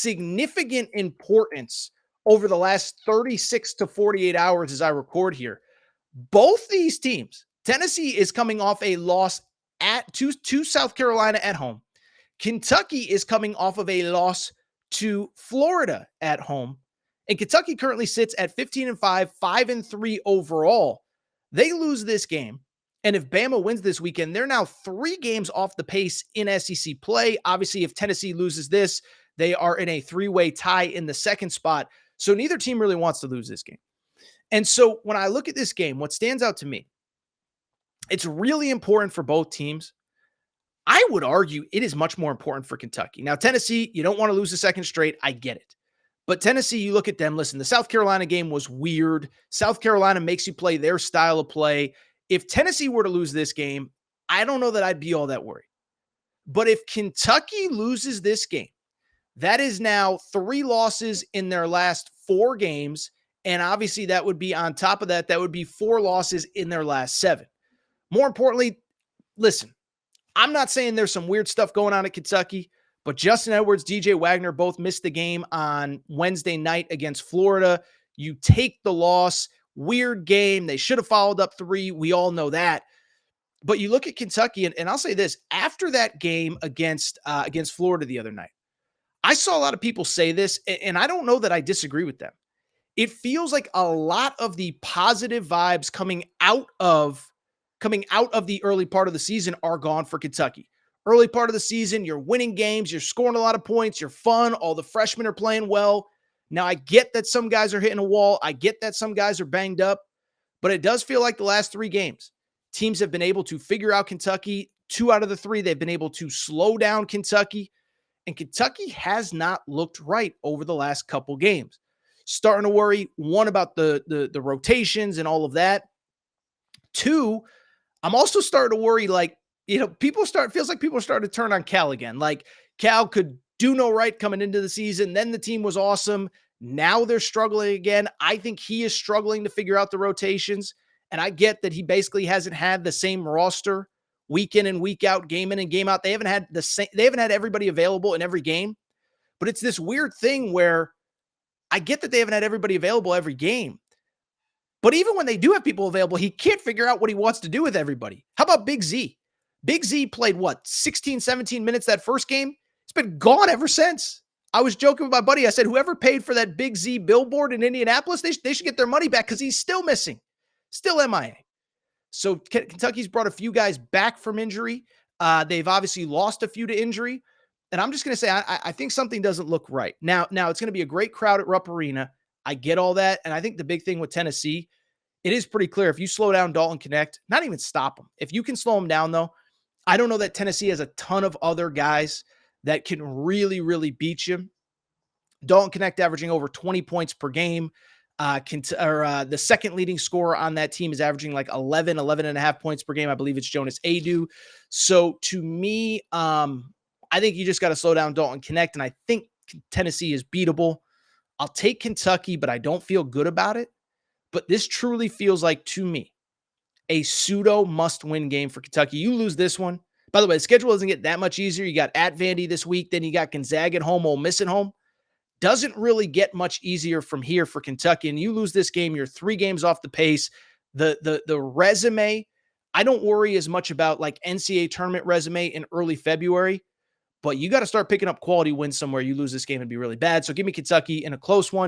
significant importance over the last 36 to 48 hours as I record here. Both these teams, Tennessee is coming off a loss to South Carolina at home. Kentucky is coming off of a loss to Florida at home. And Kentucky currently sits at 15-5, 5-3 overall. They lose this game. And if Bama wins this weekend, they're now 3 games off the pace in SEC play. Obviously, if Tennessee loses this, they are in a 3-way tie in the second spot. So neither team really wants to lose this game. And so when I look at this game, what stands out to me, it's really important for both teams. I would argue it is much more important for Kentucky. Now, Tennessee, you don't want to lose the second straight. I get it. But Tennessee, you look at them, listen, the South Carolina game was weird. South Carolina makes you play their style of play. If Tennessee were to lose this game, I don't know that I'd be all that worried. But if Kentucky loses this game, that is now 3 losses in their last 4 games. And obviously that would be on top of that, that would be 4 losses in their last 7. More importantly, listen, I'm not saying there's some weird stuff going on at Kentucky, but Justin Edwards, DJ Wagner both missed the game on Wednesday night against Florida. You take the loss. Weird game. They should have followed up 3. We all know that. But you look at Kentucky, and I'll say this, after that game against Florida the other night, I saw a lot of people say this, and I don't know that I disagree with them. It feels like a lot of the positive vibes coming out of the early part of the season are gone for Kentucky. Early part of the season, you're winning games, you're scoring a lot of points, you're fun, all the freshmen are playing well. Now, I get that some guys are hitting a wall. I get that some guys are banged up, but it does feel like the last 3 games, teams have been able to figure out Kentucky. 2 out of the 3, they've been able to slow down Kentucky, and Kentucky has not looked right over the last couple games. Starting to worry, 1, about the rotations and all of that. 2, I'm also starting to worry, feels like people are starting to turn on Cal again. Like, Cal could do no right coming into the season. Then the team was awesome. Now they're struggling again. I think he is struggling to figure out the rotations. And I get that he basically hasn't had the same roster week in and week out, game in and game out. They haven't had everybody available in every game. But it's this weird thing where I get that they haven't had everybody available every game. But even when they do have people available, he can't figure out what he wants to do with everybody. How about Big Z? Big Z played, 16, 17 minutes that first game? He's been gone ever since. I was joking with my buddy. I said, whoever paid for that Big Z billboard in Indianapolis, they should get their money back because he's still missing. Still MIA. So Kentucky's brought a few guys back from injury. They've obviously lost a few to injury. And I'm just going to say, I think something doesn't look right. Now it's going to be a great crowd at Rupp Arena. I get all that. And I think the big thing with Tennessee, it is pretty clear. If you slow down Dalton Knecht, not even stop him. If you can slow him down, though, I don't know that Tennessee has a ton of other guys that can really, really beat you. Dalton Knecht averaging over 20 points per game. The second leading scorer on that team is averaging like 11 and a half points per game. I believe it's Jonas Adu. So to me, I think you just got to slow down Dalton Knecht, and I think Tennessee is beatable. I'll take Kentucky, but I don't feel good about it. But this truly feels like, to me, a pseudo must-win game for Kentucky. You lose this one. By the way, the schedule doesn't get that much easier. You got at Vandy this week. Then you got Gonzaga at home, Ole Miss at home. Doesn't really get much easier from here for Kentucky. And you lose this game, you're 3 games off the pace. The resume, I don't worry as much about like NCAA tournament resume in early February. But you got to start picking up quality wins somewhere. You lose this game, it'd be really bad. So give me Kentucky in a close one.